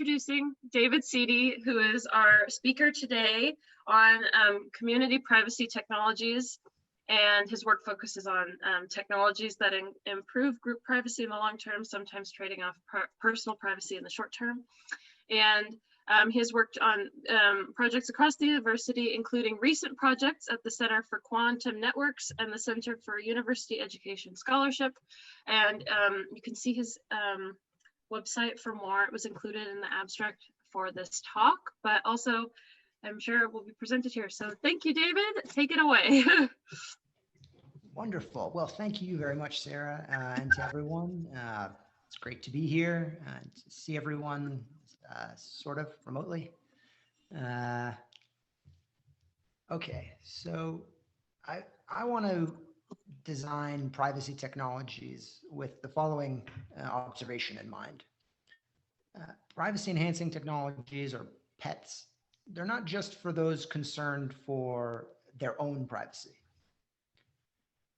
introducing David Sidi, who is our speaker today on community privacy technologies, and his work focuses on technologies that improve group privacy in the long term, sometimes trading off personal privacy in the short term. And he has worked on projects across the university, including recent projects at the Center for Quantum Networks and the Center for University Education Scholarship. And you can see his website for more. It was included in the abstract for this talk, but also I'm sure it will be presented here. So thank you, David. Take it away. Wonderful. Well, thank you very much, Sarah, and to everyone. It's great to be here and to see everyone sort of remotely. Okay, so I want to design privacy technologies with the following observation in mind. Privacy enhancing technologies, or PETs, they're not just for those concerned for their own privacy.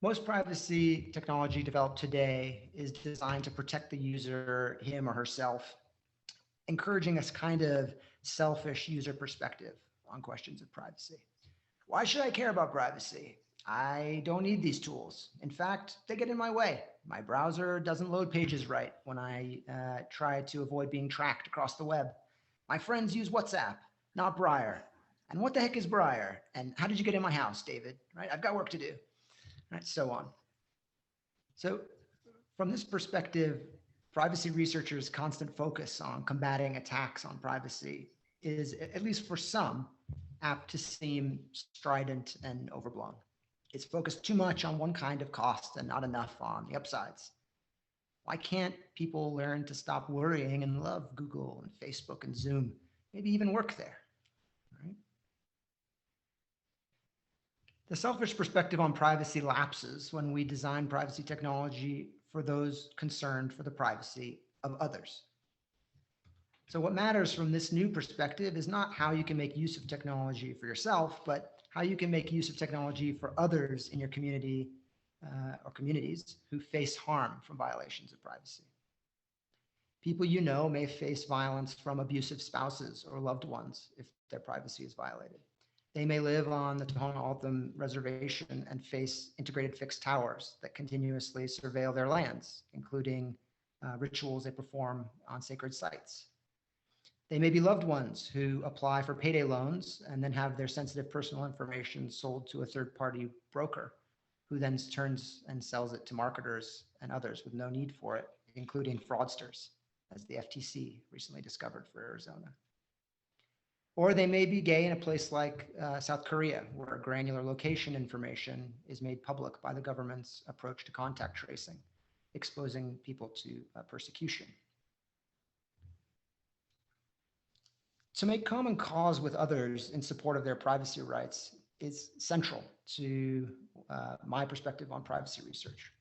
Most privacy technology developed today is designed to protect the user, him or herself, encouraging a kind of selfish user perspective on questions of privacy. Why should I care about privacy? I don't need these tools. In fact, they get in my way. My browser doesn't load pages right when I try to avoid being tracked across the web. My friends use WhatsApp, not Briar. And what the heck is Briar? And how did you get in my house, David? Right? I've got work to do. Right, so on. So from this perspective, privacy researchers' constant focus on combating attacks on privacy is, at least for some, apt to seem strident and overblown. It's focused too much on one kind of cost and not enough on the upsides. Why can't people learn to stop worrying and love Google and Facebook and Zoom, maybe even work there? Right? The selfish perspective on privacy lapses when we design privacy technology for those concerned for the privacy of others. So what matters from this new perspective is not how you can make use of technology for yourself, but how you can make use of technology for others in your community or communities who face harm from violations of privacy. People you know may face violence from abusive spouses or loved ones if their privacy is violated. They may live on the Tohono O'odham reservation and face integrated fixed towers that continuously surveil their lands, including rituals they perform on sacred sites. They may be loved ones who apply for payday loans and then have their sensitive personal information sold to a third-party broker, who then turns and sells it to marketers and others with no need for it, including fraudsters, as the FTC recently discovered for Arizona. Or they may be gay in a place like South Korea, where granular location information is made public by the government's approach to contact tracing, exposing people to persecution. To make common cause with others in support of their privacy rights is central to my perspective on privacy research.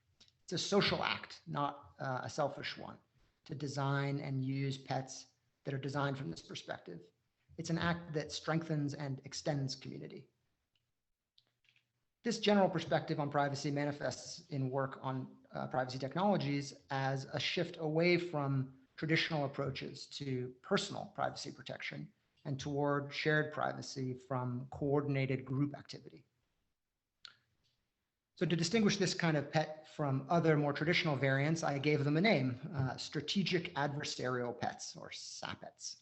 It's a social act, not a selfish one, to design and use PETs that are designed from this perspective. It's an act that strengthens and extends community. This general perspective on privacy manifests in work on privacy technologies as a shift away from traditional approaches to personal privacy protection and toward shared privacy from coordinated group activity. So to distinguish this kind of PET from other more traditional variants, I gave them a name, strategic adversarial PETs, or SAPETs.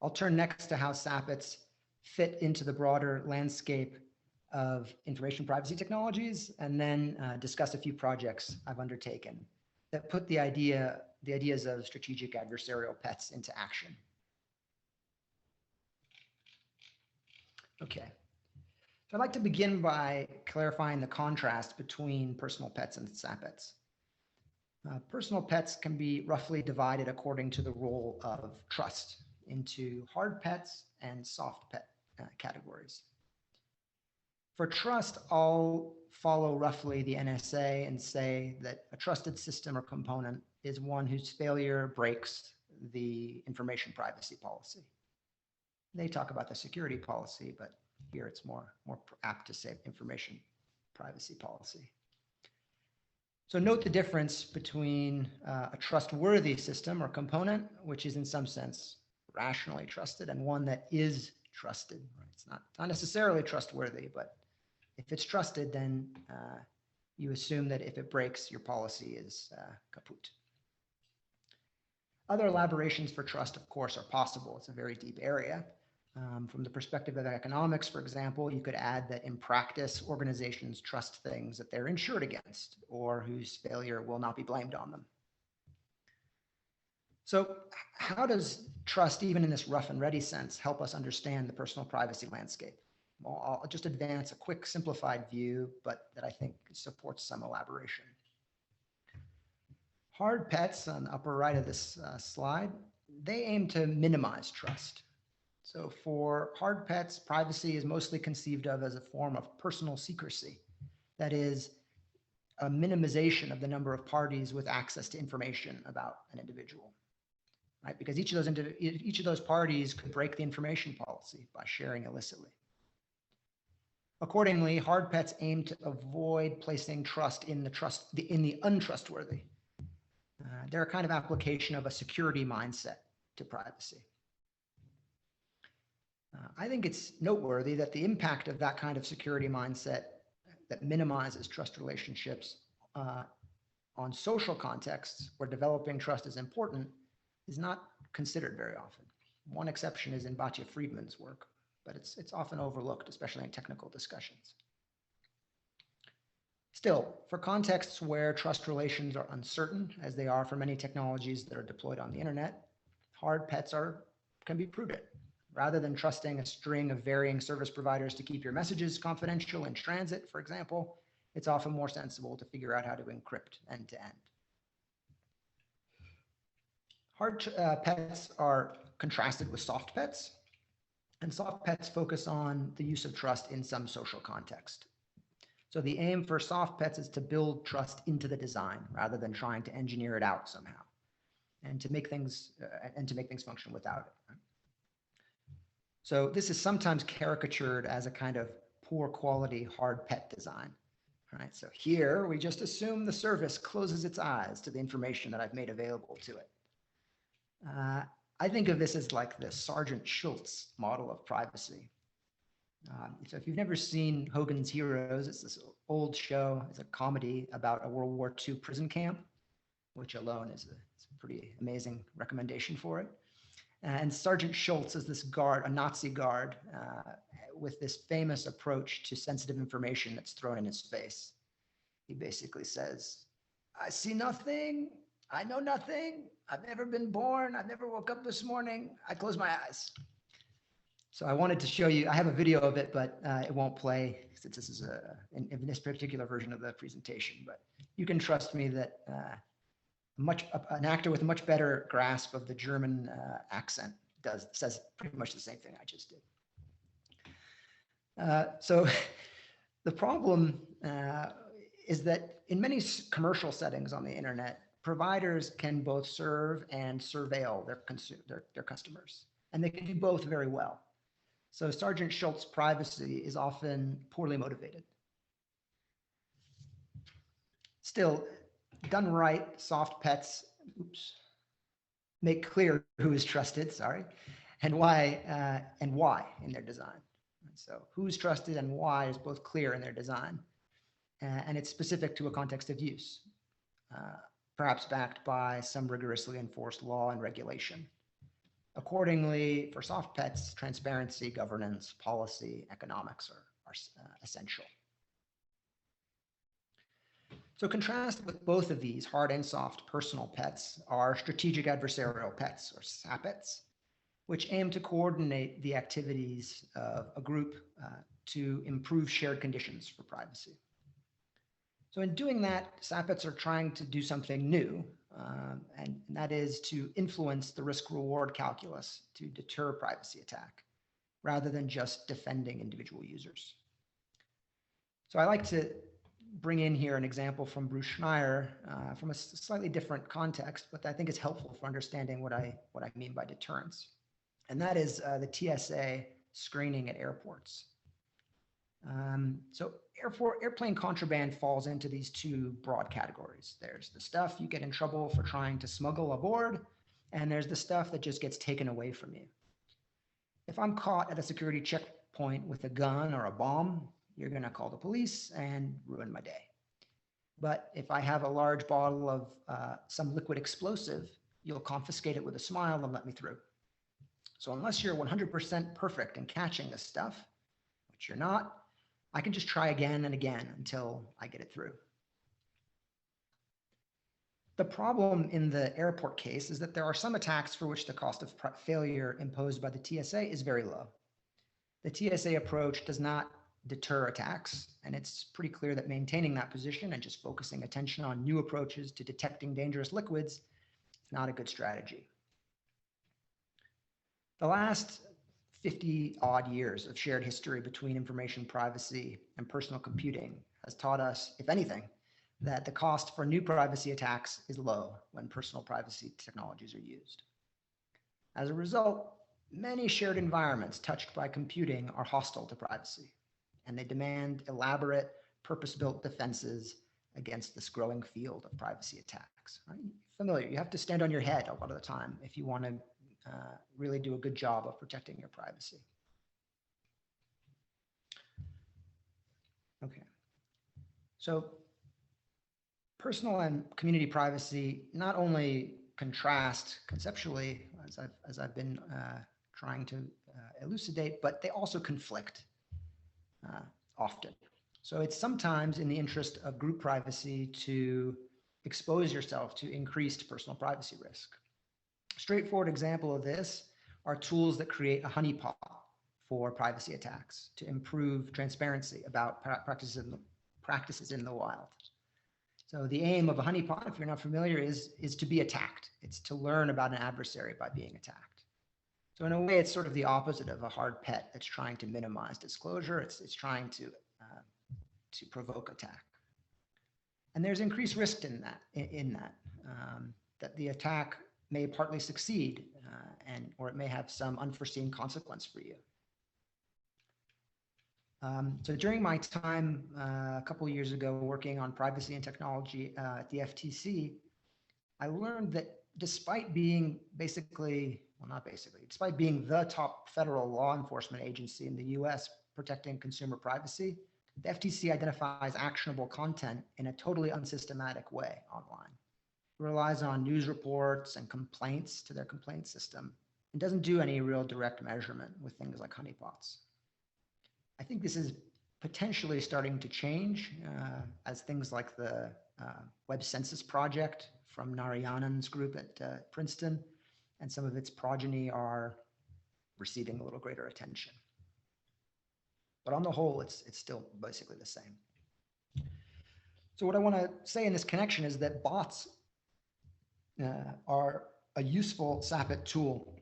I'll turn next to how SAPETs fit into the broader landscape of information privacy technologies, and then discuss a few projects I've undertaken that put the ideas of strategic adversarial PETs into action. Okay, so I'd like to begin by clarifying the contrast between personal PETs and SAPETs. Personal PETs can be roughly divided according to the role of trust into hard PETs and soft PET categories. For trust, I'll follow roughly the NSA and say that a trusted system or component is one whose failure breaks the information privacy policy. They talk about the security policy, but here it's more apt to say information privacy policy. So note the difference between a trustworthy system or component, which is in some sense rationally trusted, and one that is trusted. Right? It's not necessarily trustworthy, but if it's trusted, then you assume that if it breaks, your policy is kaput. Other elaborations for trust, of course, are possible. It's a very deep area. From the perspective of economics, for example, you could add that in practice, organizations trust things that they're insured against or whose failure will not be blamed on them. So how does trust, even in this rough and ready sense, help us understand the personal privacy landscape? Well, I'll just advance a quick simplified view, but that I think supports some elaboration. HardPets on the upper right of this slide, they aim to minimize trust. So for HardPets, privacy is mostly conceived of as a form of personal secrecy. That is a minimization of the number of parties with access to information about an individual, right? Because each of those parties could break the information policy by sharing illicitly. Accordingly, HardPets aim to avoid placing trust in the untrustworthy. They're a kind of application of a security mindset to privacy. I think it's noteworthy that the impact of that kind of security mindset that minimizes trust relationships on social contexts where developing trust is important is not considered very often. One exception is in Batya Friedman's work, but it's often overlooked, especially in technical discussions. Still, for contexts where trust relations are uncertain, as they are for many technologies that are deployed on the internet, HardPets can be prudent. Rather than trusting a string of varying service providers to keep your messages confidential in transit, for example, it's often more sensible to figure out how to encrypt end-to-end. HardPets are contrasted with soft pets, and soft pets focus on the use of trust in some social context. So the aim for soft pets is to build trust into the design rather than trying to engineer it out somehow, and to make things function without it. Right? So this is sometimes caricatured as a kind of poor quality hard pet design. Right? So here we just assume the service closes its eyes to the information that I've made available to it. I think of this as like the Sergeant Schultz model of privacy. So if you've never seen Hogan's Heroes, it's this old show. It's a comedy about a World War II prison camp, which alone is a pretty amazing recommendation for it. And Sergeant Schultz is this guard, a Nazi guard, with this famous approach to sensitive information that's thrown in his face. He basically says, I see nothing, I know nothing, I've never been born, I've never woke up this morning, I close my eyes. So I wanted to show you, I have a video of it, but it won't play since this is in this particular version of the presentation, but you can trust me that an actor with a much better grasp of the German accent says pretty much the same thing I just did. So the problem is that in many commercial settings on the internet, providers can both serve and surveil their customers, and they can do both very well. So Sergeant Schultz's privacy is often poorly motivated. Still, done right, soft pets, make clear who is trusted, and why in their design. So who's trusted and why is both clear in their design. And it's specific to a context of use, perhaps backed by some rigorously enforced law and regulation. Accordingly, for soft pets, transparency, governance, policy, economics are essential. So contrast with both of these hard and soft personal pets are strategic adversarial pets, or SAPETs, which aim to coordinate the activities of a group to improve shared conditions for privacy. So in doing that, SAPETs are trying to do something new, and that is to influence the risk-reward calculus to deter privacy attack, rather than just defending individual users. So I like to bring in here an example from Bruce Schneier from a slightly different context, but I think it's helpful for understanding what I mean by deterrence. And that is the TSA screening at airports. So airplane contraband falls into these two broad categories. There's the stuff you get in trouble for trying to smuggle aboard, and there's the stuff that just gets taken away from you. If I'm caught at a security checkpoint with a gun or a bomb, you're going to call the police and ruin my day. But if I have a large bottle of some liquid explosive, you'll confiscate it with a smile and let me through. So unless you're 100% perfect in catching this stuff, which you're not, I can just try again and again until I get it through. The problem in the airport case is that there are some attacks for which the cost of failure imposed by the TSA is very low. The TSA approach does not deter attacks, and it's pretty clear that maintaining that position and just focusing attention on new approaches to detecting dangerous liquids is not a good strategy. The last 50 odd years of shared history between information privacy and personal computing has taught us, if anything, that the cost for new privacy attacks is low when personal privacy technologies are used. As a result, many shared environments touched by computing are hostile to privacy, and they demand elaborate, purpose-built defenses against this growing field of privacy attacks. Right? Familiar, you have to stand on your head a lot of the time if you want to really do a good job of protecting your privacy. Okay, so personal and community privacy not only contrast conceptually, as I've been trying to elucidate, but they also conflict often. So it's sometimes in the interest of group privacy to expose yourself to increased personal privacy risk. Straightforward example of this are tools that create a honeypot for privacy attacks to improve transparency about practices in the wild. So the aim of a honeypot, if you're not familiar, is to be attacked. It's to learn about an adversary by being attacked. So in a way, it's sort of the opposite of a hard pet that's trying to minimize disclosure. It's trying to provoke attack. And there's increased risk in that the attack may partly succeed, or it may have some unforeseen consequence for you. So during my time a couple of years ago working on privacy and technology at the FTC, I learned that despite being despite being the top federal law enforcement agency in the US protecting consumer privacy, the FTC identifies actionable content in a totally unsystematic way online. It relies on news reports and complaints to their complaint system and doesn't do any real direct measurement with things like honeypots. I think this is potentially starting to change as things like the Web Census Project from Narayanan's group at Princeton and some of its progeny are receiving a little greater attention. But on the whole, it's still basically the same. So what I want to say in this connection is that bots are a useful SAPIT tool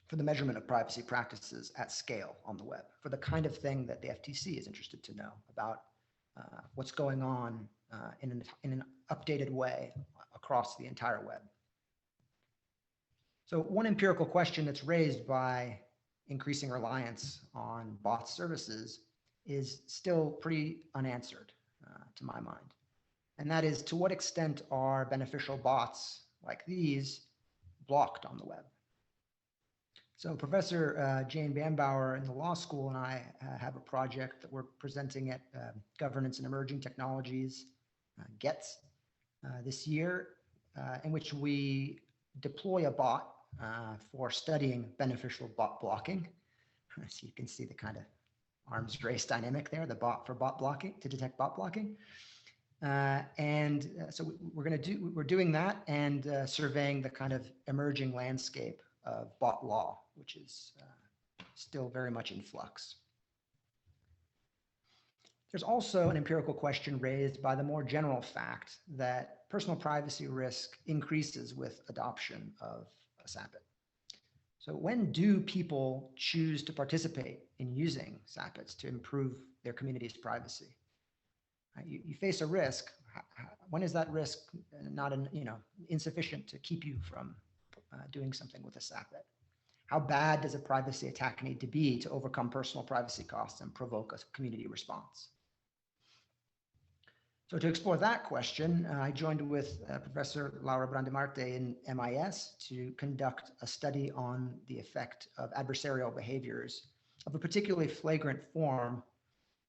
for the measurement of privacy practices at scale on the web, for the kind of thing that the FTC is interested to know about what's going on in an updated way across the entire web. So one empirical question that's raised by increasing reliance on bot services is still pretty unanswered to my mind. And that is, to what extent are beneficial bots like these blocked on the web? So Professor Jane Bambauer in the law school and I have a project that we're presenting at Governance and Emerging Technologies, GETS, this year, in which we deploy a bot for studying beneficial bot blocking. So you can see the kind of arms race dynamic there, the bot for bot blocking, to detect bot blocking. So we're doing that and surveying the kind of emerging landscape of bot law, which is still very much in flux. There's also an empirical question raised by the more general fact that personal privacy risk increases with adoption of a SAPIT. So when do people choose to participate in using SAPITs to improve their community's privacy? You face a risk. When is that risk not insufficient to keep you from doing something with a SAPIT? How bad does a privacy attack need to be to overcome personal privacy costs and provoke a community response? So to explore that question, I joined with Professor Laura Brandimarte in MIS to conduct a study on the effect of adversarial behaviors of a particularly flagrant form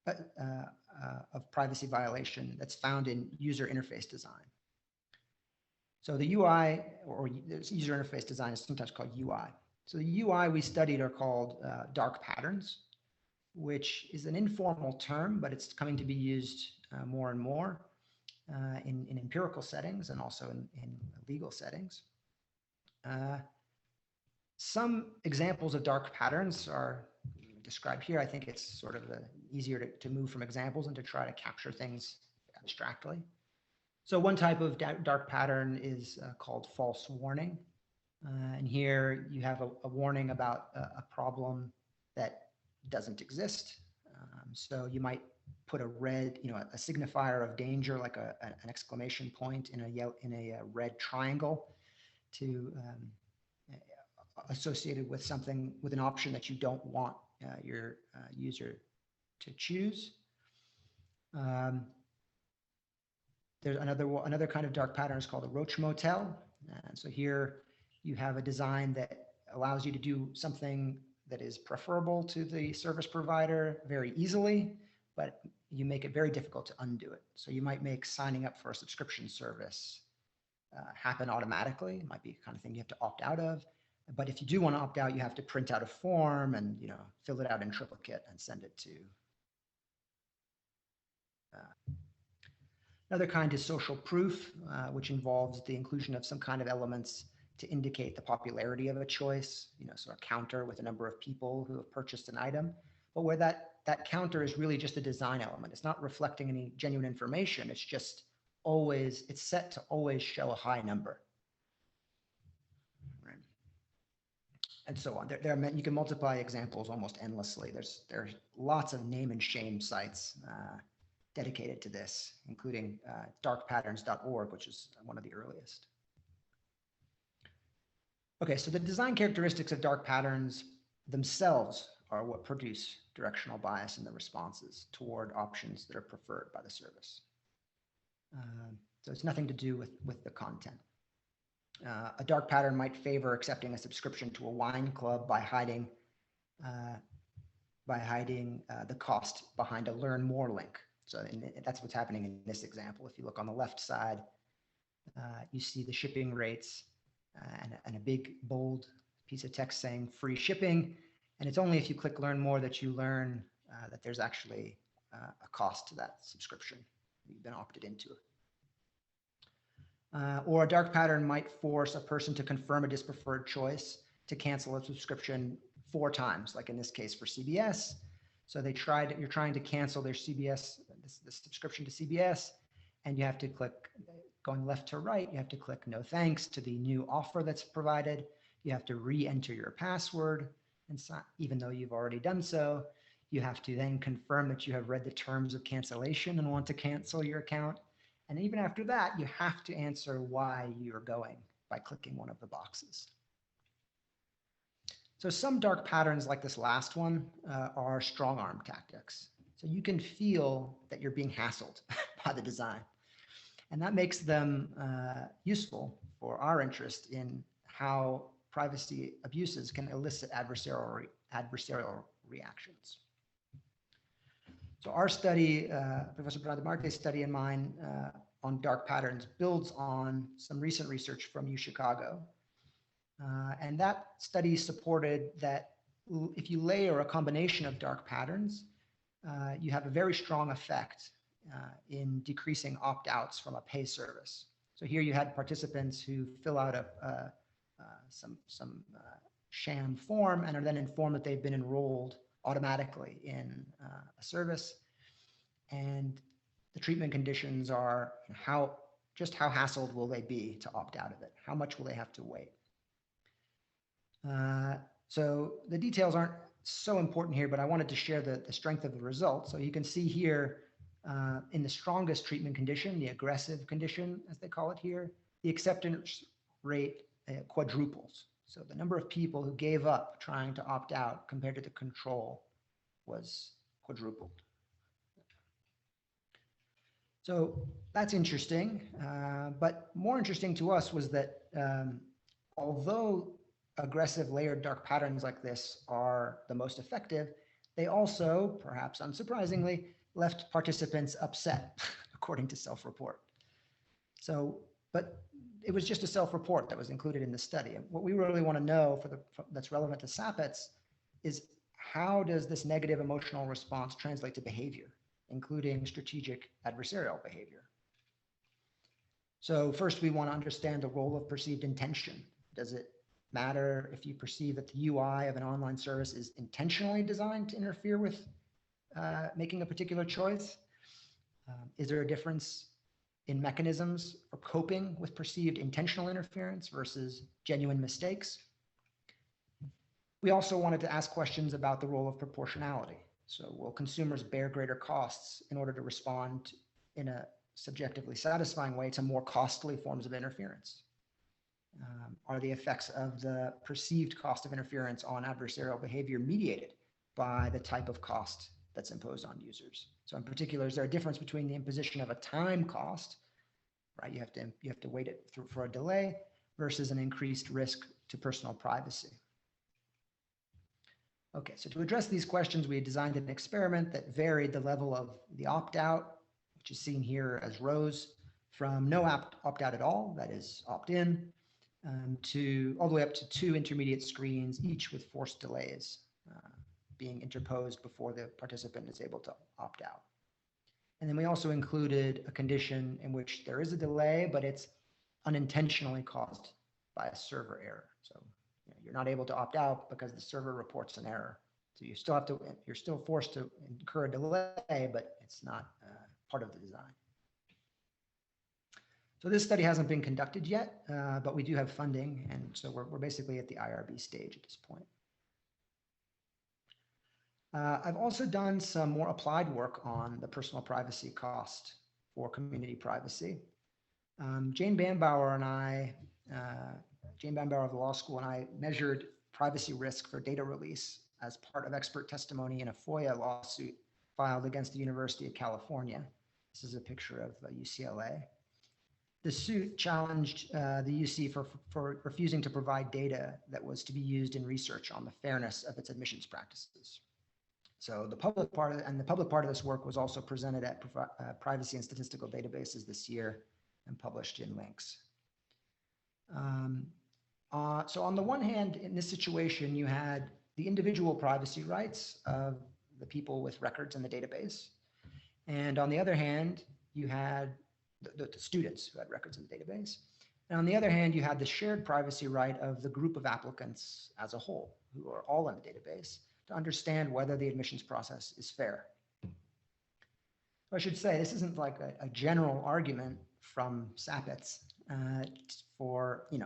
of privacy violation that's found in user interface design. So the UI, or user interface design, is sometimes called UI. So the UI we studied are called dark patterns, which is an informal term, but it's coming to be used more and more in empirical settings and also in legal settings. Some examples of dark patterns are described here. I think it's sort of easier to move from examples and to try to capture things abstractly. So one type of dark pattern is called false warning. And here you have a warning about a problem that doesn't exist. So you might put a red, a signifier of danger, like an exclamation point in a red triangle to associated with something, with an option that you don't want your user to choose. There's another kind of dark pattern is called a roach motel. And so here you have a design that allows you to do something that is preferable to the service provider very easily, but you make it very difficult to undo it. So you might make signing up for a subscription service happen automatically. It might be the kind of thing you have to opt out of. But if you do want to opt out, you have to print out a form and fill it out in triplicate and send it to. Another kind is social proof, which involves the inclusion of some kind of elements to indicate the popularity of a choice, so a counter with a number of people who have purchased an item, but where that counter is really just a design element. It's not reflecting any genuine information. It's just it's set to always show a high number. Right. And so on. You can multiply examples almost endlessly. There's lots of name and shame sites dedicated to this, including darkpatterns.org, which is one of the earliest. Okay, so the design characteristics of dark patterns themselves are what produce directional bias in the responses toward options that are preferred by the service. So it's nothing to do with the content. A dark pattern might favor accepting a subscription to a wine club by hiding the cost behind a learn more link. So that's what's happening in this example. If you look on the left side, you see the shipping rates and a big bold piece of text saying free shipping. And it's only if you click learn more that you learn that there's actually a cost to that subscription. You've been opted into it. Or a dark pattern might force a person to confirm a dispreferred choice to cancel a subscription 4 times, like in this case for CBS. So you're trying to cancel their CBS, the subscription to CBS, and you have to click, going left to right, you have to click no thanks to the new offer that's provided. You have to re-enter your password, and even though you've already done so, you have to then confirm that you have read the terms of cancellation and want to cancel your account. And even after that, you have to answer why you're going by clicking one of the boxes. So some dark patterns like this last one are strong arm tactics. So you can feel that you're being hassled by the design. And that makes them useful for our interest in how privacy abuses can elicit adversarial reactions. So our study, Professor Brandemarte's study and mine on dark patterns builds on some recent research from UChicago. And that study supported that if you layer a combination of dark patterns, you have a very strong effect in decreasing opt-outs from a pay service. So here you had participants who fill out some sham form and are then informed that they've been enrolled automatically in a service. And the treatment conditions are how hassled will they be to opt out of it? How much will they have to wait? So the details aren't so important here, but I wanted to share the strength of the results. So you can see here in the strongest treatment condition, the aggressive condition, as they call it here, the acceptance rate quadruples. So the number of people who gave up trying to opt out compared to the control was quadrupled. So that's interesting, but more interesting to us was that although aggressive layered dark patterns like this are the most effective, they also, perhaps unsurprisingly, left participants upset, according to self-report. So, but it was just a self-report that was included in the study. And what we really want to know that's relevant to SAPETS is how does this negative emotional response translate to behavior, including strategic adversarial behavior? So first, we want to understand the role of perceived intention. Does it matter if you perceive that the UI of an online service is intentionally designed to interfere with making a particular choice? Is there a difference in mechanisms for coping with perceived intentional interference versus genuine mistakes? We also wanted to ask questions about the role of proportionality. So will consumers bear greater costs in order to respond in a subjectively satisfying way to more costly forms of interference? Are the effects of the perceived cost of interference on adversarial behavior mediated by the type of cost that's imposed on users? So in particular, is there a difference between the imposition of a time cost, right? You have to wait it through for a delay versus an increased risk to personal privacy. Okay, so to address these questions, we designed an experiment that varied the level of the opt-out, which is seen here as rows, from no opt-out at all, that is opt-in, to all the way up to 2 intermediate screens, each with forced delays being interposed before the participant is able to opt out. And then we also included a condition in which there is a delay, but it's unintentionally caused by a server error. So you're not able to opt out because the server reports an error. So you still have to, you're still forced to incur a delay, but it's not part of the design. So this study hasn't been conducted yet, but we do have funding. And so we're basically at the IRB stage at this point. I've also done some more applied work on the personal privacy cost for community privacy. Jane Bambauer and I, Jane Bambauer of the law school and I measured privacy risk for data release as part of expert testimony in a FOIA lawsuit filed against the University of California. This is a picture of UCLA. The suit challenged the UC for refusing to provide data that was to be used in research on the fairness of its admissions practices. So the public part of this work was also presented at Privacy and Statistical Databases this year and published in Links. So on the one hand, in this situation, you had the individual privacy rights of the people with records in the database. And on the other hand, you had the students who had records in the database. And on the other hand, you had the shared privacy right of the group of applicants as a whole, who are all in the database, to understand whether the admissions process is fair. I should say, this isn't like a general argument from SAPETS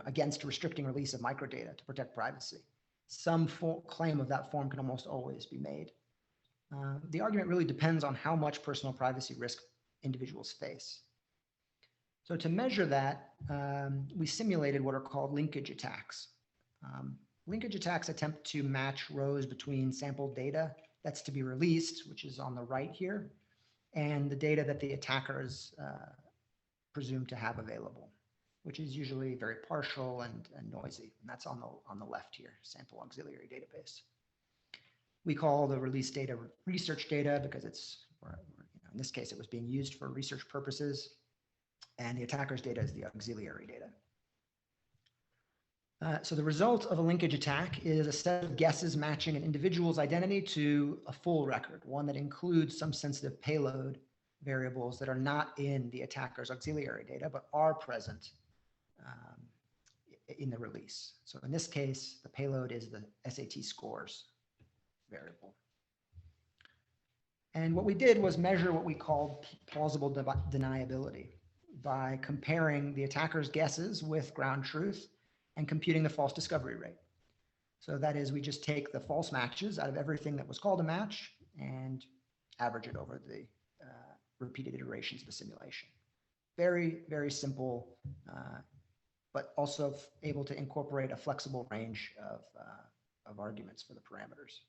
against restricting release of microdata to protect privacy. Some claim of that form can almost always be made. The argument really depends on how much personal privacy risk individuals face. So to measure that, we simulated what are called linkage attacks. Linkage attacks attempt to match rows between sampled data that's to be released, which is on the right here, and the data that the attackers presume to have available, which is usually very partial and noisy. And that's on the left here, sample auxiliary database. We call the release data research data because it's, in this case, it was being used for research purposes. And the attacker's data is the auxiliary data. So the result of a linkage attack is a set of guesses matching an individual's identity to a full record, one that includes some sensitive payload variables that are not in the attacker's auxiliary data, but are present in the release. So in this case, the payload is the SAT scores variable. And what we did was measure what we called plausible deniability by comparing the attacker's guesses with ground truth and computing the false discovery rate. So that is, we just take the false matches out of everything that was called a match and average it over the repeated iterations of the simulation. Very, very simple but also able to incorporate a flexible range of arguments for the parameters.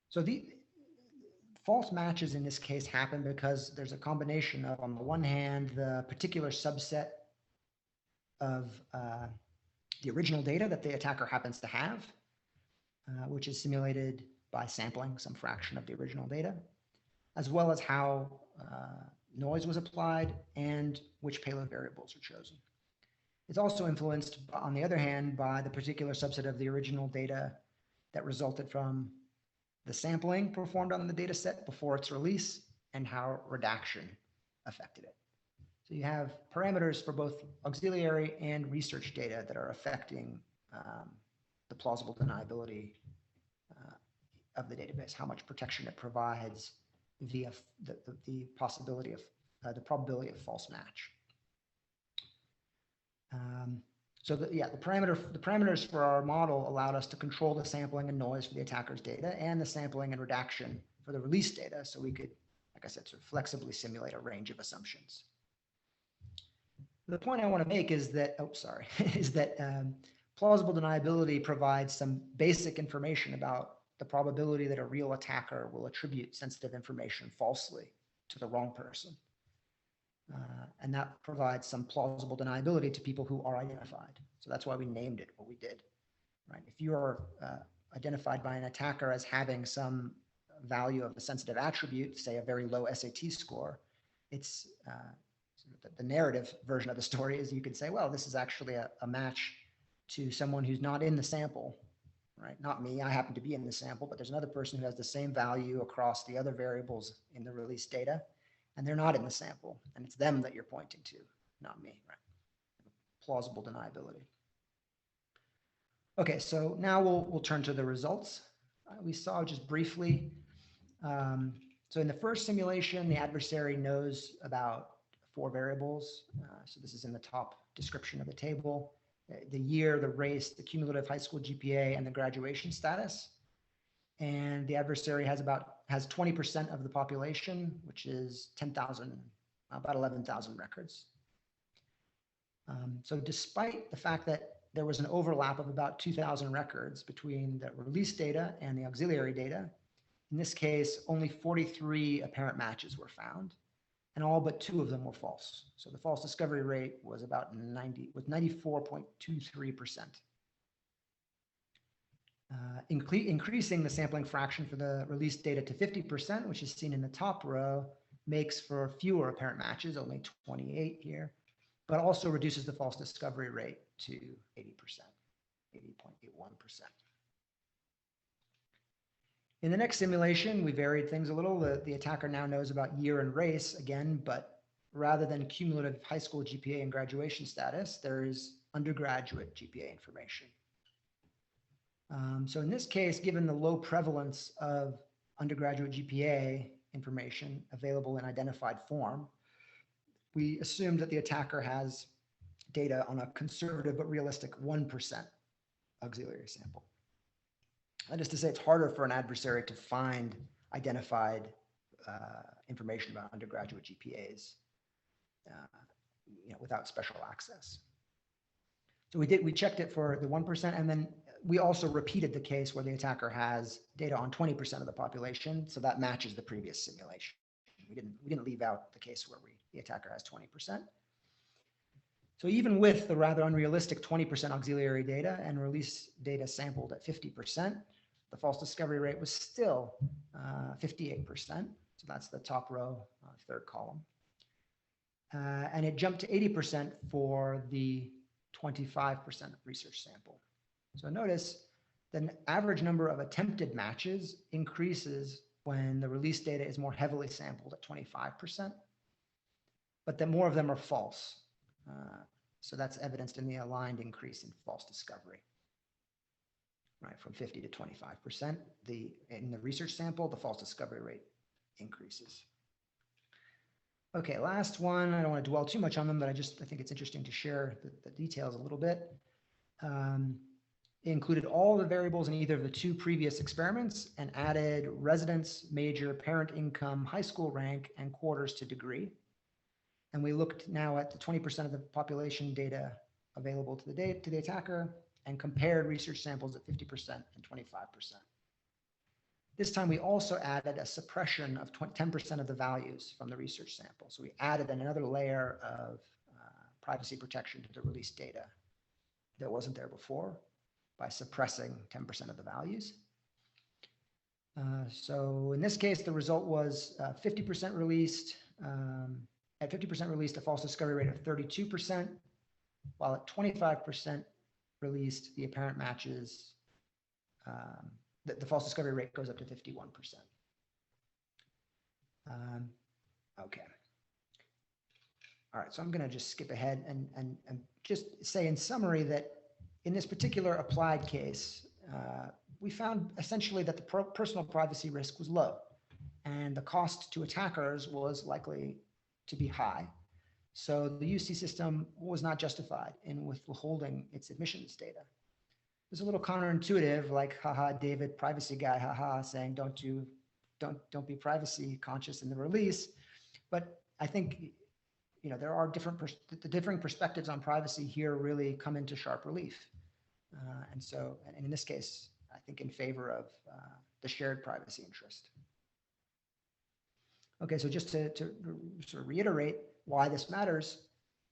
So the false matches in this case happen because there's a combination of, on the one hand, the particular subset of the original data that the attacker happens to have, which is simulated by sampling some fraction of the original data, as well as how noise was applied and which payload variables are chosen. It's also influenced, on the other hand, by the particular subset of the original data that resulted from the sampling performed on the data set before its release and how redaction affected it. So you have parameters for both auxiliary and research data that are affecting the plausible deniability of the database, how much protection it provides via the possibility of the probability of false match. The parameters for our model allowed us to control the sampling and noise for the attacker's data and the sampling and redaction for the release data, so we could, like I said, sort of flexibly simulate a range of assumptions. The point I want to make is that, plausible deniability provides some basic information about the probability that a real attacker will attribute sensitive information falsely to the wrong person. And that provides some plausible deniability to people who are identified. So that's why we named it what we did, right? If you are identified by an attacker as having some value of a sensitive attribute, say a very low SAT score, it's the narrative version of the story is you could say, well, this is actually a match to someone who's not in the sample, right? Not me, I happen to be in the sample, but there's another person who has the same value across the other variables in the release data, and they're not in the sample, and it's them that you're pointing to, not me, right? Plausible deniability. Okay, so now we'll turn to the results. We saw just briefly. So in the first simulation, the adversary knows about 4 variables. So this is in the top description of the table: the year, the race, the cumulative high school GPA, and the graduation status. And the adversary has 20% of the population, which is 10,000, about 11,000 records. So despite the fact that there was an overlap of about 2,000 records between the release data and the auxiliary data, in this case, only 43 apparent matches were found, and all but 2 of them were false. So the false discovery rate was about 94.23%. Increasing the sampling fraction for the release data to 50%, which is seen in the top row, makes for fewer apparent matches, only 28 here, but also reduces the false discovery rate to 80%, 80.81%. In the next simulation, we varied things a little. The attacker now knows about year and race again, but rather than cumulative high school GPA and graduation status, there is undergraduate GPA information. So in this case, given the low prevalence of undergraduate GPA information available in identified form, we assumed that the attacker has data on a conservative but realistic 1% auxiliary sample. That is to say, it's harder for an adversary to find identified information about undergraduate GPAs without special access. So we checked it for the 1%, and then we also repeated the case where the attacker has data on 20% of the population, so that matches the previous simulation. We didn't leave out the case where the attacker has 20%. So even with the rather unrealistic 20% auxiliary data and release data sampled at 50%, the false discovery rate was still 58%. So that's the top row, third column. And it jumped to 80% for the 25% research sample. So notice the average number of attempted matches increases when the release data is more heavily sampled at 25%, but then more of them are false. So that's evidenced in the aligned increase in false discovery, right? From 50 to 25%. In the research sample, the false discovery rate increases. Okay, last one. I don't want to dwell too much on them, but I think it's interesting to share the details a little bit. It included all the variables in either of the 2 previous experiments and added residence, major, parent income, high school rank, and quarters to degree. And we looked now at the 20% of the population data available to the attacker and compared research samples at 50% and 25%. This time we also added a suppression of 10% of the values from the research sample. So we added another layer of privacy protection to the released data that wasn't there before by suppressing 10% of the values. So in this case, the result was 50% released. At 50% released, a false discovery rate of 32%, while at 25% released, the apparent matches, the false discovery rate goes up to 51%. Okay. All right, so I'm going to just skip ahead and just say in summary that in this particular applied case, we found essentially that the personal privacy risk was low and the cost to attackers was likely to be high. So the UC system was not justified in withholding its admissions data. It's a little counterintuitive, like, haha, David, privacy guy, haha, saying don't be privacy conscious in the release. But I think, you know, there are the differing perspectives on privacy here really come into sharp relief. And so, and in this case, I think in favor of the shared privacy interest. Okay, so just to sort of reiterate why this matters,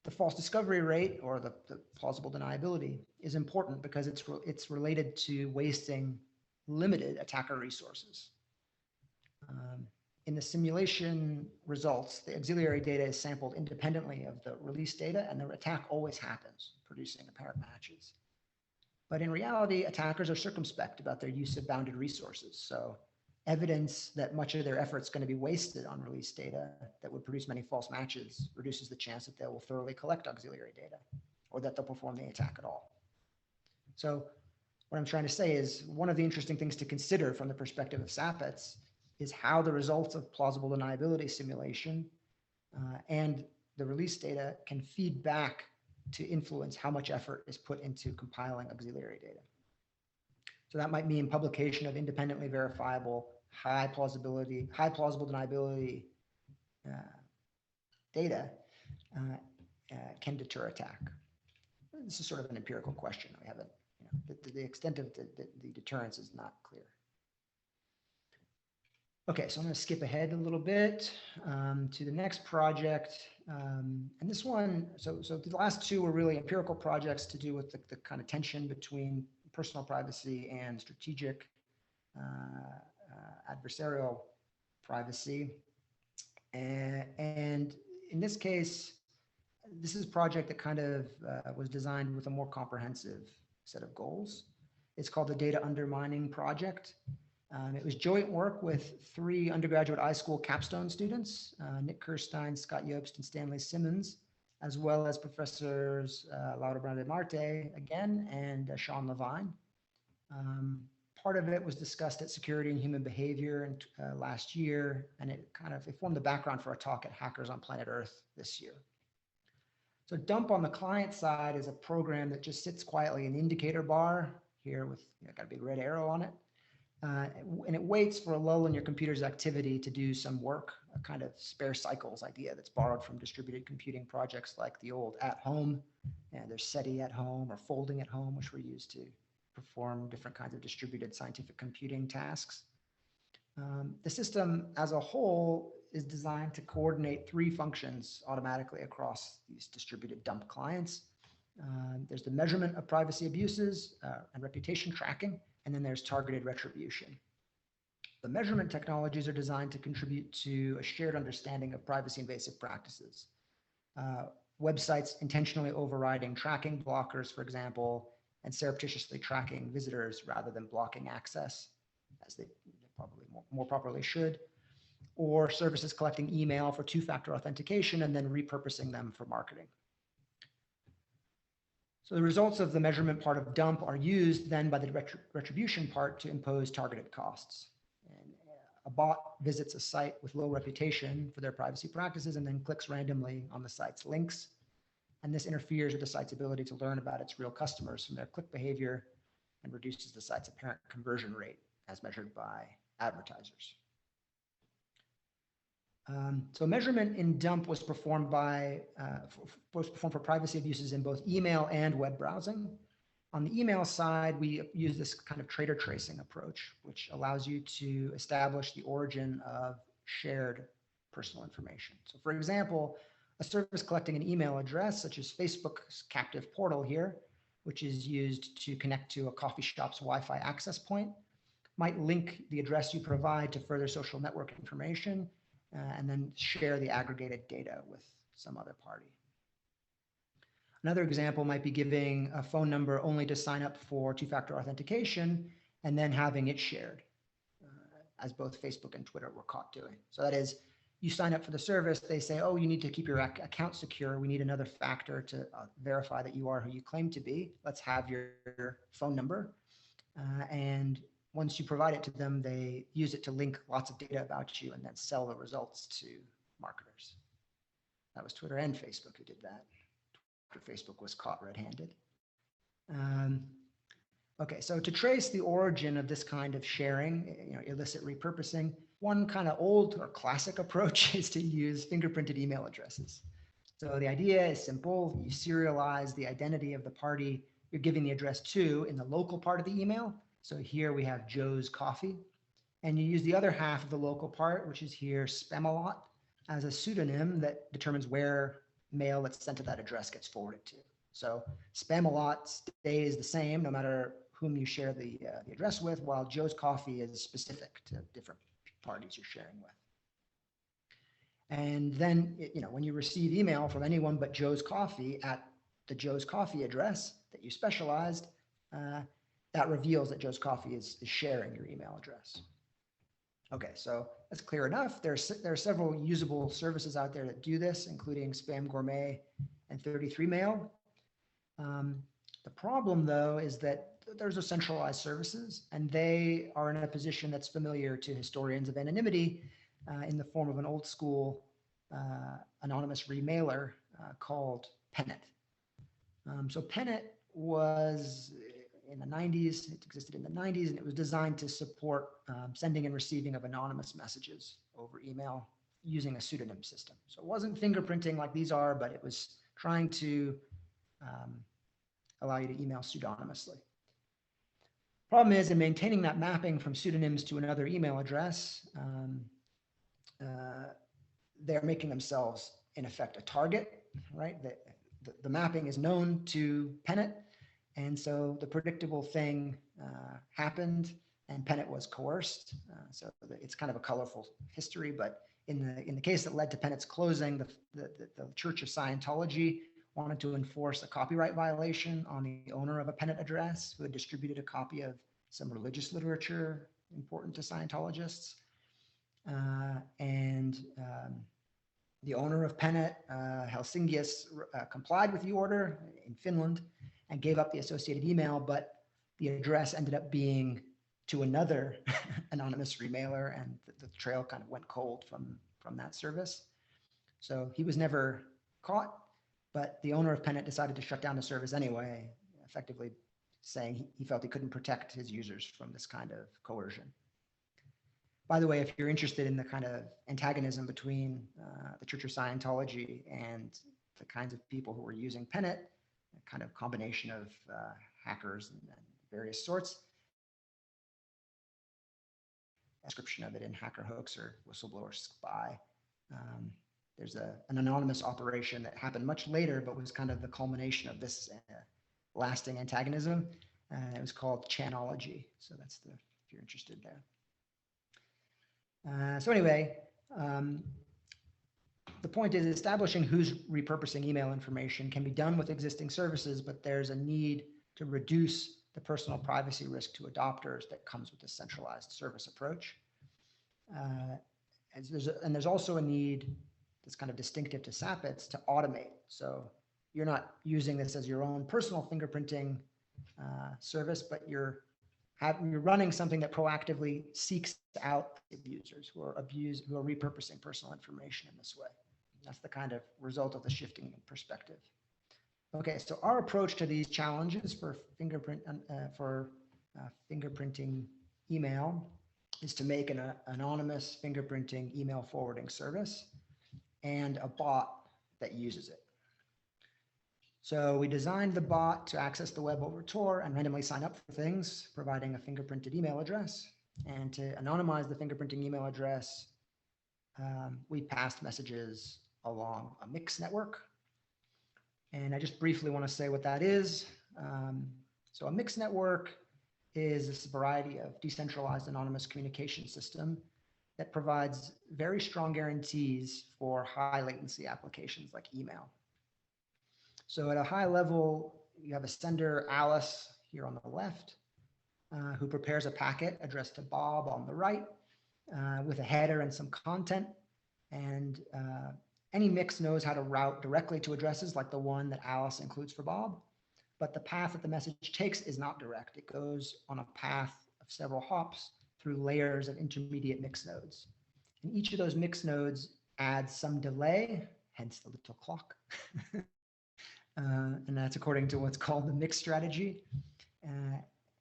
the false discovery rate or the plausible deniability is important because it's related to wasting limited attacker resources. In the simulation results, the auxiliary data is sampled independently of the release data, and the attack always happens, producing apparent matches. But in reality, attackers are circumspect about their use of bounded resources. So evidence that much of their effort's going to be wasted on release data that would produce many false matches reduces the chance that they will thoroughly collect auxiliary data or that they'll perform the attack at all. So what I'm trying to say is one of the interesting things to consider from the perspective of HardPets is how the results of plausible deniability simulation and the release data can feed back to influence how much effort is put into compiling auxiliary data. So that might mean publication of independently verifiable, high plausible deniability data can deter attack. This is sort of an empirical question. We haven't, you know, the extent of the deterrence is not clear. Okay, so I'm going to skip ahead a little bit to the next project. And this one, so the last two were really empirical projects to do with the kind of tension between personal privacy and strategic adversarial privacy. And in this case, this is a project that kind of was designed with a more comprehensive set of goals. It's called the Data Undermining Project. It was joint work with 3 undergraduate iSchool capstone students, Nick Kirstein, Scott Yobst, and Stanley Simmons, as well as professors Laura Brande Marte again, and Sean Levine. Part of it was discussed at Security and Human Behavior last year, and it formed the background for a talk at Hackers on Planet Earth this year. So dump on the client side is a program that just sits quietly in the indicator bar here with, you know, got a big red arrow on it. And it waits for a lull in your computer's activity to do some work, a kind of spare cycles idea that's borrowed from distributed computing projects like the old At Home, and there's SETI at Home or Folding at Home, which were used to perform different kinds of distributed scientific computing tasks. The system as a whole is designed to coordinate 3 functions automatically across these distributed dump clients. There's the measurement of privacy abuses and reputation tracking, and then there's targeted retribution. The measurement technologies are designed to contribute to a shared understanding of privacy invasive practices. Websites intentionally overriding tracking blockers, for example, and surreptitiously tracking visitors rather than blocking access, as they probably more properly should, or services collecting email for 2-factor authentication and then repurposing them for marketing. So the results of the measurement part of dump are used then by the retribution part to impose targeted costs. And a bot visits a site with low reputation for their privacy practices and then clicks randomly on the site's links. And this interferes with the site's ability to learn about its real customers from their click behavior and reduces the site's apparent conversion rate as measured by advertisers. So measurement in dump was performed for privacy abuses in both email and web browsing. On the email side, we use this kind of traitor tracing approach, which allows you to establish the origin of shared personal information. So for example, a service collecting an email address, such as Facebook's captive portal here, which is used to connect to a coffee shop's Wi-Fi access point, might link the address you provide to further social network information, and then share the aggregated data with some other party. Another example might be giving a phone number only to sign up for two-factor authentication and then having it shared, as both Facebook and Twitter were caught doing. So that is, you sign up for the service, they say, oh, you need to keep your account secure. We need another factor to verify that you are who you claim to be. Let's have your phone number. And once you provide it to them, they use it to link lots of data about you and then sell the results to marketers. That was Twitter and Facebook who did that. Facebook was caught red-handed. Okay, so to trace the origin of this kind of sharing, illicit repurposing, one kind of old or classic approach is to use fingerprinted email addresses. So the idea is simple. You serialize the identity of the party you're giving the address to in the local part of the email. So here we have Joe's Coffee, and you use the other half of the local part, which is here Spamalot, as a pseudonym that determines where mail that's sent to that address gets forwarded to. So Spamalot stays the same no matter whom you share the address with, while Joe's Coffee is specific to different parties you're sharing with. And then, when you receive email from anyone but Joe's Coffee at the Joe's Coffee address that you specialized, that reveals that Joe's Coffee is sharing your email address. Okay, so that's clear enough. There are several usable services out there that do this, including Spam Gourmet and 33mail. The problem, though, is that there's a centralized services, and they are in a position that's familiar to historians of anonymity in the form of an old school anonymous remailer called Pennet. So Pennet was in the 90s, it existed in the 90s, and it was designed to support sending and receiving of anonymous messages over email using a pseudonym system. So it wasn't fingerprinting like these are, but it was trying to allow you to email pseudonymously. Problem is, in maintaining that mapping from pseudonyms to another email address, they're making themselves, in effect, a target, right? The mapping is known to Pennet, and so the predictable thing happened, and Pennet was coerced. So it's kind of a colorful history, but in the case that led to Pennet's closing, the Church of Scientology wanted to enforce a copyright violation on the owner of a Pennet address who had distributed a copy of some religious literature important to Scientologists. The owner of Pennet, Helsingius, complied with the order in Finland and gave up the associated email, but the address ended up being to another anonymous remailer, and the trail kind of went cold from that service. So he was never caught, but the owner of Pennet decided to shut down the service anyway, effectively saying he felt he couldn't protect his users from this kind of coercion. By the way, if you're interested in the kind of antagonism between the Church of Scientology and the kinds of people who were using Pennet, a kind of combination of hackers and various sorts, a description of it in Hacker Hoax or Whistleblower Spy. There's an anonymous operation that happened much later, but was kind of the culmination of this lasting antagonism. It was called Chanology. So that's if you're interested there. So anyway, the point is establishing who's repurposing email information can be done with existing services, but there's a need to reduce the personal privacy risk to adopters that comes with a centralized service approach. And there's also a need that's kind of distinctive to SAPITs to automate. So you're not using this as your own personal fingerprinting service, but you're running something that proactively seeks out abusers who are repurposing personal information in this way. That's the kind of result of the shifting in perspective. Okay, so our approach to these challenges for fingerprinting email is to make an anonymous fingerprinting email forwarding service and a bot that uses it. So we designed the bot to access the web over Tor and randomly sign up for things, providing a fingerprinted email address. And to anonymize the fingerprinting email address, we passed messages along a mixed network. And I just briefly want to say what that is. So a mixed network is this variety of decentralized anonymous communication system that provides very strong guarantees for high latency applications like email. So at a high level, you have a sender, Alice, here on the left, who prepares a packet addressed to Bob on the right with a header and some content. And any mix knows how to route directly to addresses like the one that Alice includes for Bob. But the path that the message takes is not direct. It goes on a path of several hops through layers of intermediate mix nodes. And each of those mix nodes adds some delay, hence the little clock. And that's according to what's called the mix strategy.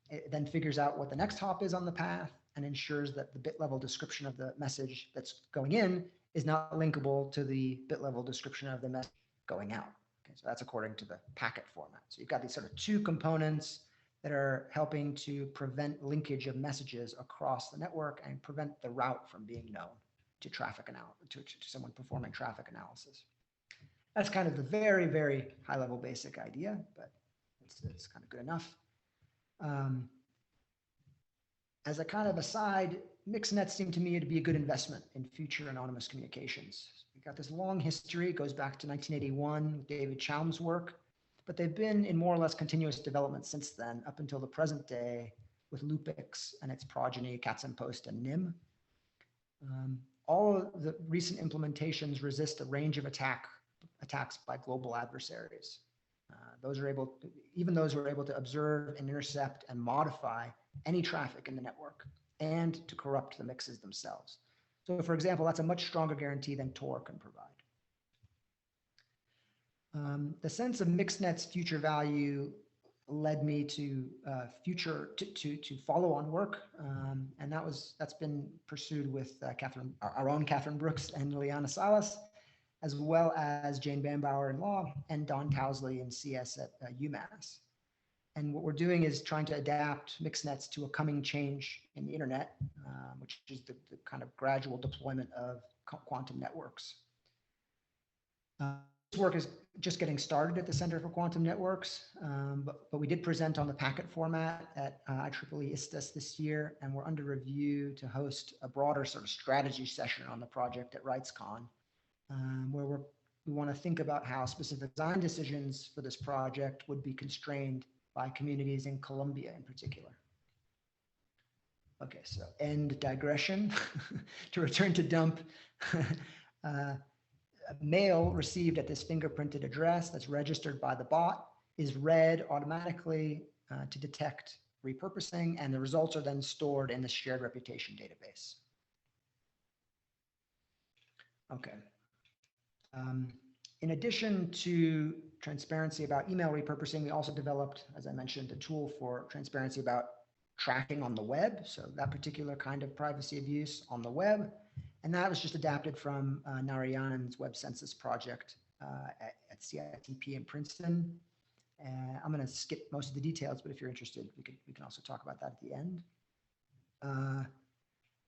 It then figures out what the next hop is on the path and ensures that the bit level description of the message that's going in is not linkable to the bit level description of the message going out. Okay, so that's according to the packet format. So you've got these sort of two components that are helping to prevent linkage of messages across the network and prevent the route from being known to traffic to someone performing traffic analysis. That's kind of the very, very high level basic idea, but it's kind of good enough. As a kind of aside, mixed nets seem to me to be a good investment in future anonymous communications. We've got this long history, it goes back to 1981 with David Chaum's work, but they've been in more or less continuous development since then, up until the present day with Lupix and its progeny, Katzenpost and NIM. All of the recent implementations resist a range of attacks by global adversaries. Even those who are able to observe and intercept and modify any traffic in the network and to corrupt the mixes themselves. So for example, that's a much stronger guarantee than Tor can provide. The sense of mixednet's future value led me to follow on work, and that's been pursued with our own Catherine Brooks and Liana Salas, as well as Jane Bambauer in law and Don Towsley in CS at UMass. And what we're doing is trying to adapt mixed nets to a coming change in the internet, which is the kind of gradual deployment of quantum networks. This work is just getting started at the Center for Quantum Networks, but we did present on the packet format at IEEE ISTAS this year, and we're under review to host a broader sort of strategy session on the project at RightsCon, where we want to think about how specific design decisions for this project would be constrained by communities in Colombia in particular. Okay, so end digression. To return to dump, a mail received at this fingerprinted address that's registered by the bot is read automatically to detect repurposing, and the results are then stored in the shared reputation database. Okay. In addition to transparency about email repurposing, we also developed, as I mentioned, a tool for transparency about tracking on the web. So that particular kind of privacy abuse on the web. And that was just adapted from Narayanan's web census project at CITP in Princeton. I'm going to skip most of the details, but if you're interested, we can also talk about that at the end.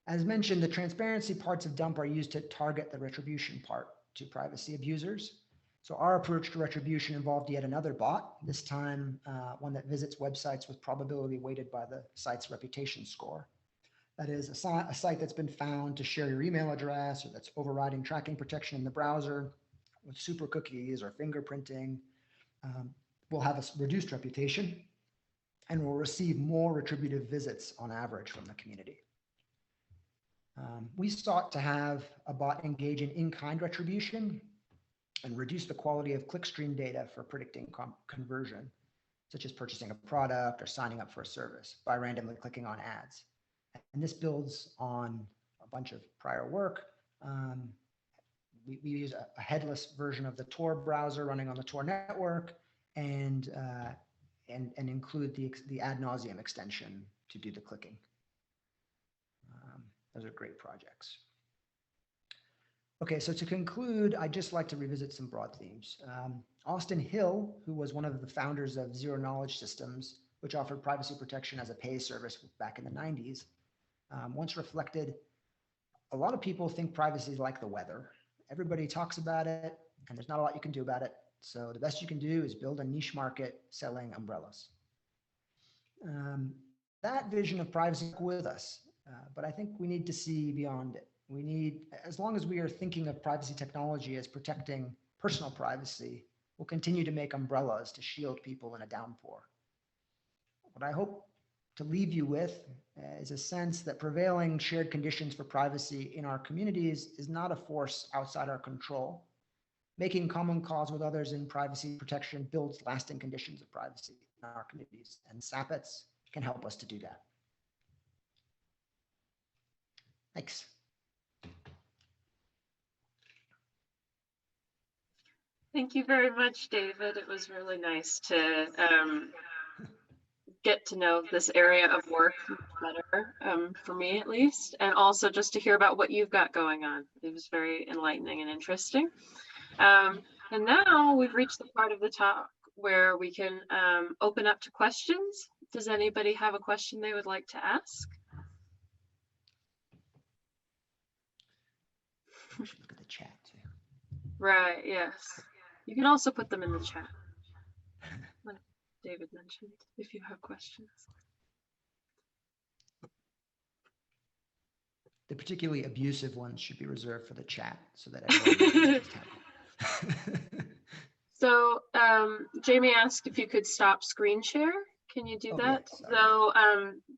As mentioned, the transparency parts of dump are used to target the retribution part to privacy abusers. So our approach to retribution involved yet another bot, this time one that visits websites with probability weighted by the site's reputation score. That is a site that's been found to share your email address, or that's overriding tracking protection in the browser with super cookies or fingerprinting, will have a reduced reputation and will receive more retributive visits on average from the community. We sought to have a bot engage in-kind retribution and reduce the quality of clickstream data for predicting conversion, such as purchasing a product or signing up for a service by randomly clicking on ads. And this builds on a bunch of prior work. We use a headless version of the Tor browser running on the Tor network and include the ad nauseum extension to do the clicking. Those are great projects. Okay, so to conclude, I'd just like to revisit some broad themes. Austin Hill, who was one of the founders of Zero Knowledge Systems, which offered privacy protection as a pay service back in the 90s, once reflected, a lot of people think privacy is like the weather. Everybody talks about it, and there's not a lot you can do about it. So the best you can do is build a niche market selling umbrellas. That vision of privacy with us, but I think we need to see beyond it. We need, as long as we are thinking of privacy technology as protecting personal privacy, we'll continue to make umbrellas to shield people in a downpour. What I hope to leave you with is a sense that prevailing shared conditions for privacy in our communities is not a force outside our control. Making common cause with others in privacy protection builds lasting conditions of privacy in our communities, and HardPets can help us to do that. Thanks. Thank you very much, David. It was really nice to get to know this area of work better, for me at least, and also just to hear about what you've got going on. It was very enlightening and interesting. And now we've reached the part of the talk where we can open up to questions. Does anybody have a question they would like to ask? We should look at the chat too. Right, yes. You can also put them in the chat, like David mentioned, if you have questions. The particularly abusive ones should be reserved for the chat so that everyone So Jamie asked if you could stop screen share. Can you do that? Yeah, so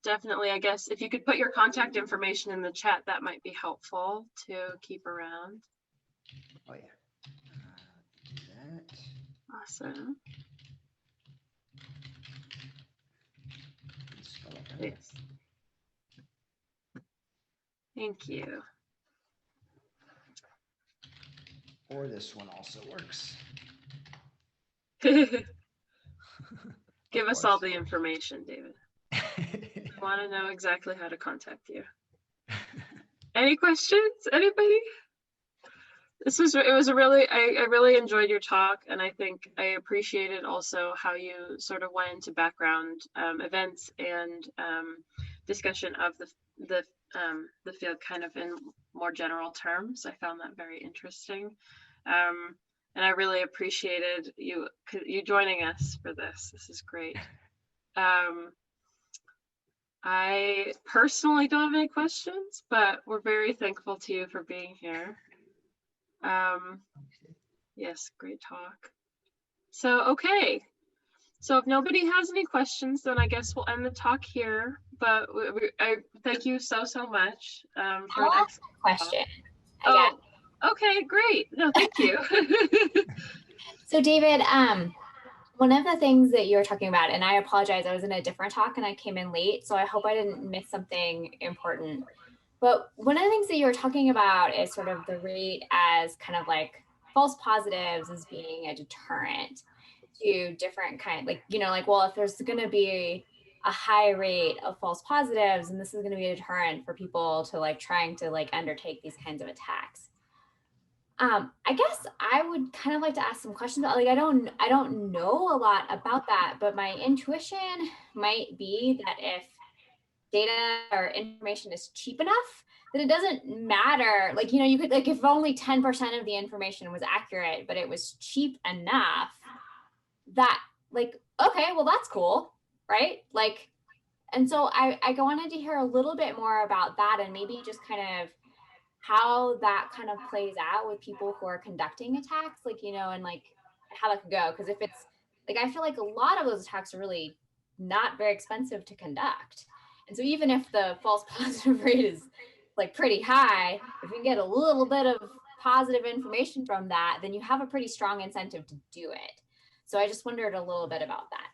definitely, I guess, if you could put your contact information in the chat, that might be helpful to keep around. Oh yeah. That. Awesome. Yes. Thank you. Or this one also works. Give us all the information, David. I want to know exactly how to contact you. Any questions? Anybody? It was a really, I really enjoyed your talk, and I think I appreciated also how you sort of went into background events and discussion of the field kind of in more general terms. I found that very interesting. And I really appreciated you joining us for this. This is great. I personally don't have any questions, but we're very thankful to you for being here. Yes, great talk. So, okay. So if nobody has any questions, then I guess we'll end the talk here. But I thank you so much for an excellent question. Oh, okay, great. No, thank you. So David, one of the things that you were talking about, and I apologize, I was in a different talk and I came in late, so I hope I didn't miss something important. But one of the things that you were talking about is sort of the rate as kind of like false positives as being a deterrent to different like, well, if there's going to be a high rate of false positives, and this is going to be a deterrent for people to like trying to like undertake these kinds of attacks. I guess I would kind of like to ask some questions. Like, I don't know a lot about that, but my intuition might be that if data or information is cheap enough, that it doesn't matter. Like, you could, like, if only 10% of the information was accurate, but it was cheap enough that, like, okay, well, that's cool, right? Like, and so I wanted to hear a little bit more about that, and maybe just kind of how that kind of plays out with people who are conducting attacks, like, and like how that could go. Because if it's like, I feel like a lot of those attacks are really not very expensive to conduct. And so even if the false positive rate is like pretty high, if you can get a little bit of positive information from that, then you have a pretty strong incentive to do it. So I just wondered a little bit about that.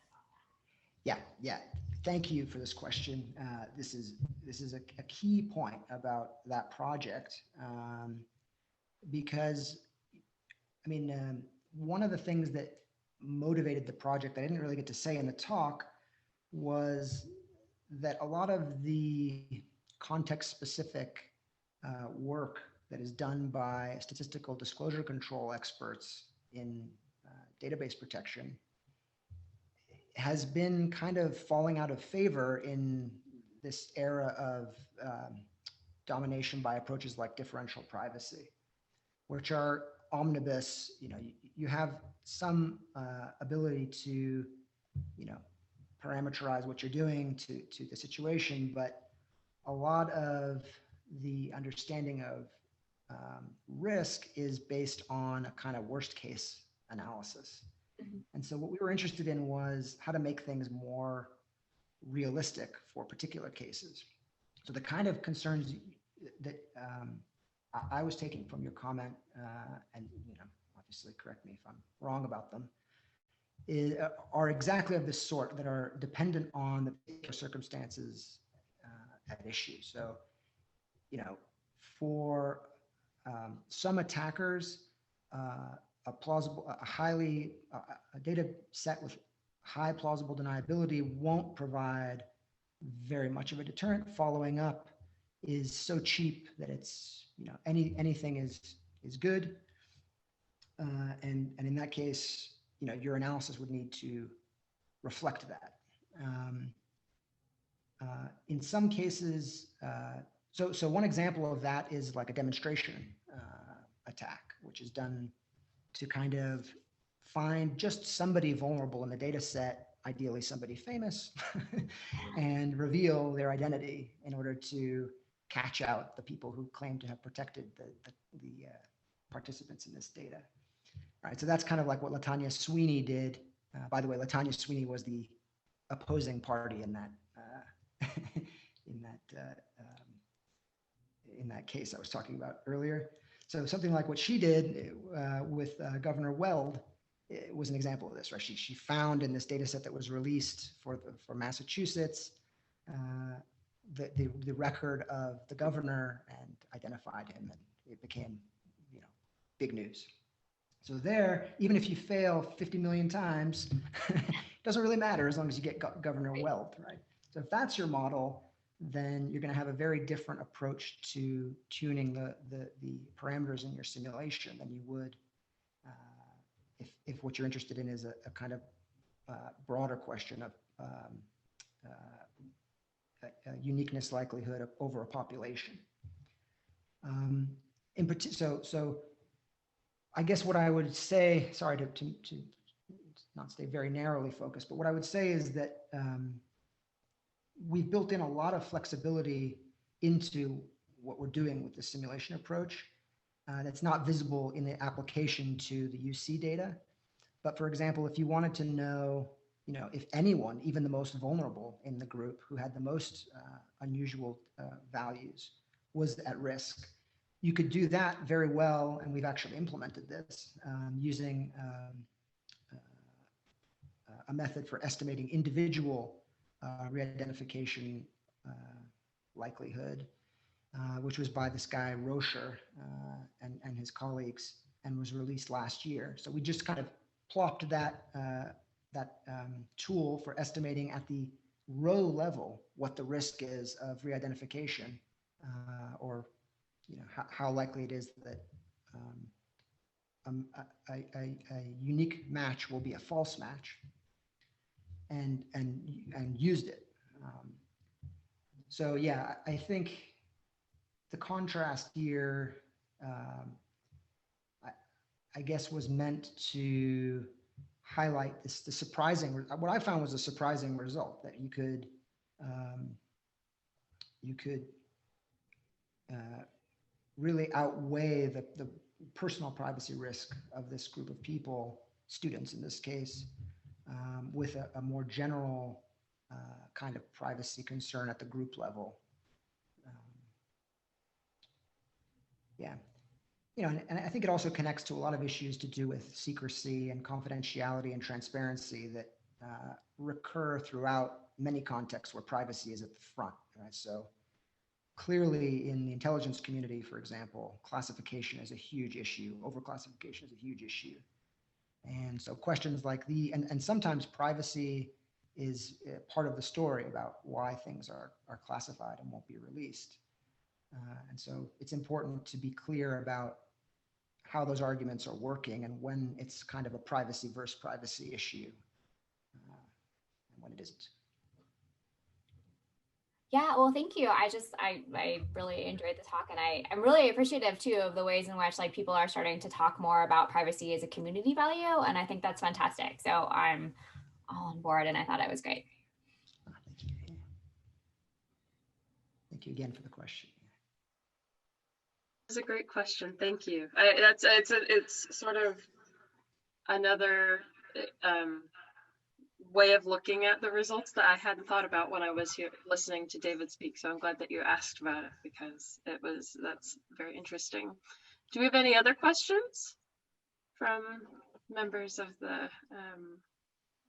Yeah. Thank you for this question. This is a key point about that project, because, I mean, one of the things that motivated the project that I didn't really get to say in the talk was that a lot of the context-specific work that is done by statistical disclosure control experts in database protection has been kind of falling out of favor in this era of domination by approaches like differential privacy, which are omnibus. You have some ability to, parameterize what you're doing to the situation, but a lot of the understanding of risk is based on a kind of worst case analysis. Mhm. And so what we were interested in was how to make things more realistic for particular cases. So the kind of concerns that I was taking from your comment, and obviously correct me if I'm wrong about them, are exactly of this sort that are dependent on the particular circumstances at issue. So, for some attackers, a data set with high plausible deniability won't provide very much of a deterrent. Following up is so cheap that it's, anything is good. And in that case, your analysis would need to reflect that. In some cases, so one example of that is like a demonstration attack, which is done to kind of find just somebody vulnerable in the data set, ideally somebody famous, and reveal their identity in order to catch out the people who claim to have protected the participants in this data. All right, so that's kind of like what LaTanya Sweeney did. By the way, LaTanya Sweeney was the opposing party in that in that case I was talking about earlier. So something like what she did with Governor Weld, it was an example of this, right? She found in this data set that was released for Massachusetts the record of the governor and identified him, and it became big news. So there, even if you fail 50 million times, it doesn't really matter as long as you get Governor Weld, right? So if that's your model, then you're going to have a very different approach to tuning the parameters in your simulation than you would if what you're interested in is a kind of broader question of uniqueness likelihood over a population. So I guess what I would say, sorry to not stay very narrowly focused, but what I would say is that we've built in a lot of flexibility into what we're doing with the simulation approach that's not visible in the application to the UC data. But for example, if you wanted to know, if anyone, even the most vulnerable in the group who had the most unusual values was at risk, you could do that very well, and we've actually implemented this using a method for estimating individual re-identification likelihood, which was by this guy Rocher and his colleagues, and was released last year. So we just kind of plopped that tool for estimating at the row level what the risk is of re-identification, or how likely it is that a unique match will be a false match, and used it. So yeah, I think the contrast here, I guess, was meant to highlight the surprising. What I found was a surprising result, that you could really outweigh the personal privacy risk of this group of people, students in this case, with a more general kind of privacy concern at the group level. Yeah, and I think it also connects to a lot of issues to do with secrecy and confidentiality and transparency that recur throughout many contexts where privacy is at the front, right? So clearly in the intelligence community, for example, classification is a huge issue. Overclassification is a huge issue. And so questions like and sometimes privacy is part of the story about why things are classified and won't be released. And so it's important to be clear about how those arguments are working and when it's kind of a privacy versus privacy issue and when it isn't. Yeah, well, thank you. I really enjoyed the talk, and I'm really appreciative too of the ways in which like people are starting to talk more about privacy as a community value, and I think that's fantastic. So I'm all on board, and I thought it was great. Thank you. Thank you again for the question. That's a great question. Thank you. It's sort of another way of looking at the results that I hadn't thought about when I was here listening to David speak. So I'm glad that you asked about it, because that's very interesting. Do we have any other questions from members of the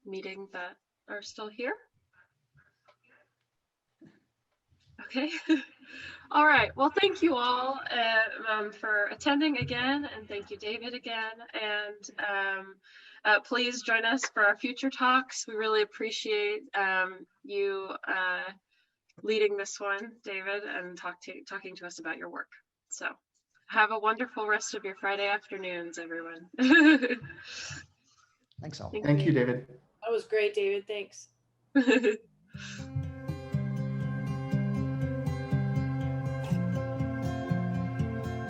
meeting that are still here? Okay. All right. Well, thank you all for attending again, and thank you, David, again. And please join us for our future talks. We really appreciate you leading this one, David, and talking to us about your work. So have a wonderful rest of your Friday afternoons, everyone. Thanks all. Thank you, David. That was great, David. Thanks.